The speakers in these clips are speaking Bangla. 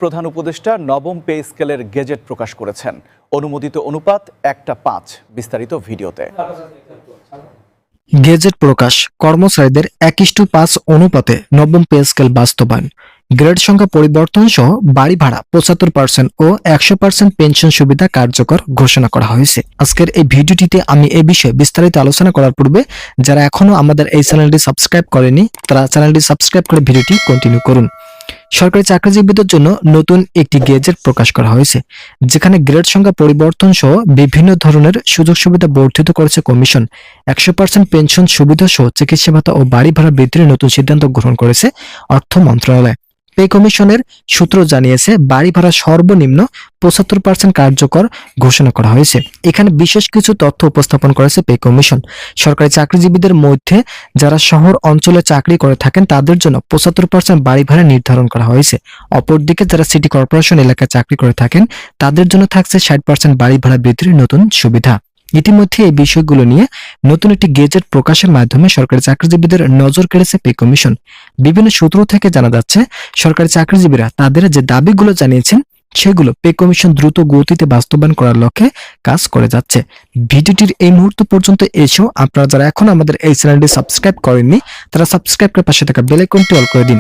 প্রধান উপদেষ্টা নবম পে স্কেলের গেজেট প্রকাশ করেছেন। অনুমোদিত অনুপাত 1:5। বিস্তারিত ভিডিওতে। গেজেট প্রকাশ, কর্মচারীদের 1:5 অনুপাতে নবম পে স্কেল বাস্তবায়ন, গ্রেড সংখ্যা পরিবর্তন সহ বাড়ি ভাড়া 75% ও 100% পেনশন সুবিধা কার্যকর ঘোষণা করা হয়েছে। আজকের এই ভিডিওটিতে আমি এই বিষয়ে বিস্তারিত আলোচনা করার পূর্বে যারা এখনো আমাদের এই চ্যানেলটি সাবস্ক্রাইব করেনি তারা চ্যানেলটি সাবস্ক্রাইব করে ভিডিওটি কন্টিনিউ করুন। সরকারি চাকরিজীবীদের জন্য নতুন একটি গেজেট প্রকাশ করা হয়েছে, যেখানে গ্রেড সংখ্যা পরিবর্তন সহ বিভিন্ন ধরনের সুযোগ সুবিধা বর্ধিত করেছে কমিশন। 100% পেনশন সুবিধা সহ চিকিৎসা ভাতা ও বাড়ি ভাড়া বৃদ্ধির নতুন সিদ্ধান্ত গ্রহণ করেছে অর্থ মন্ত্রণালয়। পে কমিশনের সূত্র জানিয়েছে, বাড়ি ভাড়া সর্বনিম্ন 75% কার্যকর ঘোষণা করা হয়েছে। এখানে বিশেষ কিছু তথ্য উপস্থাপন করেছে পে কমিশন। সরকারি চাকরিজীবীদের মধ্যে যারা শহর অঞ্চলে চাকরি করে থাকেন তাদের জন্য 75% বাড়ি ভাড়া নির্ধারণ করা হয়েছে। অপরদিকে যারা সিটি কর্পোরেশন এলাকায় চাকরি করে থাকেন তাদের জন্য থাকছে 60% বাড়ি ভাড়া বৃদ্ধির নতুন সুবিধা। ইতিমধ্যে এই বিষয়গুলো নিয়ে নতুন একটি গেজেট প্রকাশের মাধ্যমে সরকারি চাকরিজীবীদের নজর কেড়েছে পে কমিশন। বিভিন্ন সূত্র থেকে জানা যাচ্ছে, সরকারি চাকরিজীবীরা তাদের যে দাবিগুলো জানিয়েছেন সেগুলো পে কমিশন দ্রুত গতিতে বাস্তবায়ন করার লক্ষ্যে কাজ করে যাচ্ছে। ভিডিওটির এই মুহূর্ত পর্যন্ত এসেও আপনারা যারা এখন আমাদের এই চ্যানেলটি সাবস্ক্রাইব করেননি তারা সাবস্ক্রাইব করে পাশে থাকা বেল আইকনটি অল করে দিন।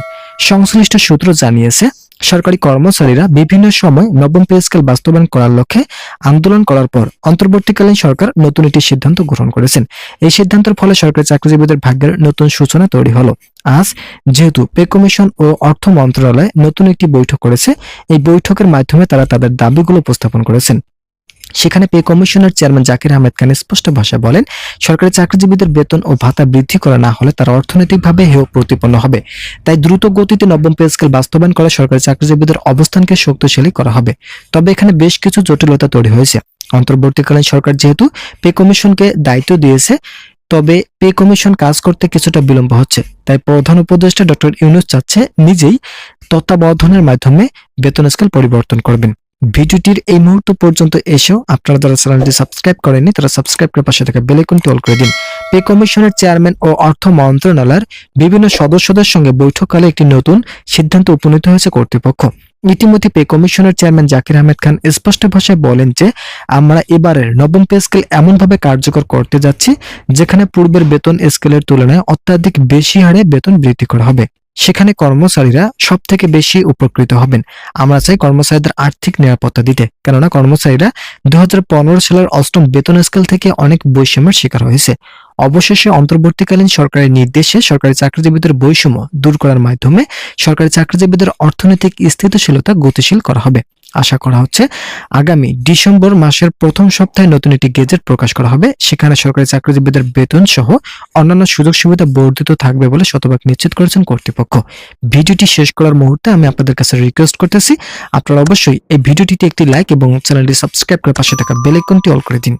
সংশ্লিষ্ট সূত্র জানিয়েছে, সরকারি কর্মচারীরা বিভিন্ন সময় নবম পে স্কেল বাস্তবায়ন করার লক্ষ্যে আন্দোলন করার পর অন্তর্বর্তীকালীন সরকার নতুন একটি সিদ্ধান্ত গ্রহণ করেছেন। এই সিদ্ধান্তের ফলে সরকারি চাকরিজীবীদের ভাগ্যের নতুন সূচনা তৈরি হলো। আজ যেহেতু পে কমিশন ও অর্থ মন্ত্রণালয় নতুন একটি বৈঠক করেছে, এই বৈঠকের মাধ্যমে তারা তাদের দাবিগুলো উপস্থাপন করেছেন। সেখানে পে কমিশনের চেয়ারম্যান জাকির আহমেদ খান স্পষ্ট ভাষায় বলেন, সরকারি চাকরিজীবীদের বেতন ও ভাতা বৃদ্ধি করা না হলে তারা অর্থনৈতিকভাবে হেয় প্রতিপন্ন হবে। তাই দ্রুত গতিতে নবম পে স্কেল বাস্তবায়ন করে সরকারি চাকরিজীবীদের অবস্থানকে শক্তিশালী করা হবে। তবে এখানে বেশ কিছু জটিলতা তৈরি হয়েছে। অন্তর্বর্তীকালীন সরকার যেহেতু পে কমিশনকে দায়িত্ব দিয়েছে, তবে পে কমিশন কাজ করতে কিছুটা বিলম্ব হচ্ছে। তাই প্রধান উপদেষ্টা ডক্টর ইউনূস চাচ্ছে নিজেই তত্ত্বাবধানের মাধ্যমে বেতন স্কেল পরিবর্তন করবেন। ভিডিওটির এই মুহূর্ত পর্যন্ত এসেও আপনারা যারা চ্যানেলটি সাবস্ক্রাইব করেননি তারা সাবস্ক্রাইব করে পাশে থাকা বেল আইকনটি অল করে দিন। পে কমিশনের চেয়ারম্যান ও অর্থ মন্ত্রণালয়ের বিভিন্ন সদস্যদের সঙ্গে বৈঠককালে একটি নতুন সিদ্ধান্ত উপনীত হয়েছে কর্তৃপক্ষ। ইতিমধ্যে পে কমিশনের চেয়ারম্যান জাকির আহমেদ খান স্পষ্ট ভাষায় বলেন যে, আমরা এবারের নবম পে স্কেল এমনভাবে কার্যকর করতে যাচ্ছি যেখানে পূর্বের বেতন স্কেলের তুলনায় অত্যাধিক বেশি হারে বেতন বৃদ্ধি করা হবে। সেখানে কর্মচারীরা সব থেকে বেশি উপকৃত হবেন। আমরা চাই কর্মচারীদের আর্থিক নিরাপত্তা দিতে, কেননা কর্মচারীরা 2015 সালের 8ম বেতন স্কেল থেকে অনেক বৈষম্যের শিকার হয়েছে। অবশেষে অন্তর্বর্তীকালীন সরকারের নির্দেশে সরকারি চাকরিজীবীদের বৈষম্য দূর করার মাধ্যমে সরকারি চাকরিজীবীদের অর্থনৈতিক স্থিতিশীলতা গতিশীল করা হবে। আশা করা হচ্ছে আগামী ডিসেম্বর মাসের প্রথম সপ্তাহে নতুন একটি গেজেট প্রকাশ করা হবে। সেখানে সরকারি চাকরিজীবীদের বেতন সহ অন্যান্য সুযোগ সুবিধা বর্ধিত থাকবে বলে শতভাগ নিশ্চিত করেছেন কর্তৃপক্ষ। ভিডিওটি শেষ করার মুহূর্তে আমি আপনাদের কাছে রিকোয়েস্ট করতেছি, আপনারা অবশ্যই এই ভিডিওটিতে একটি লাইক এবং চ্যানেলটি সাবস্ক্রাইব করে পাশে থাকা বেল আইকনটি অল করে দিন।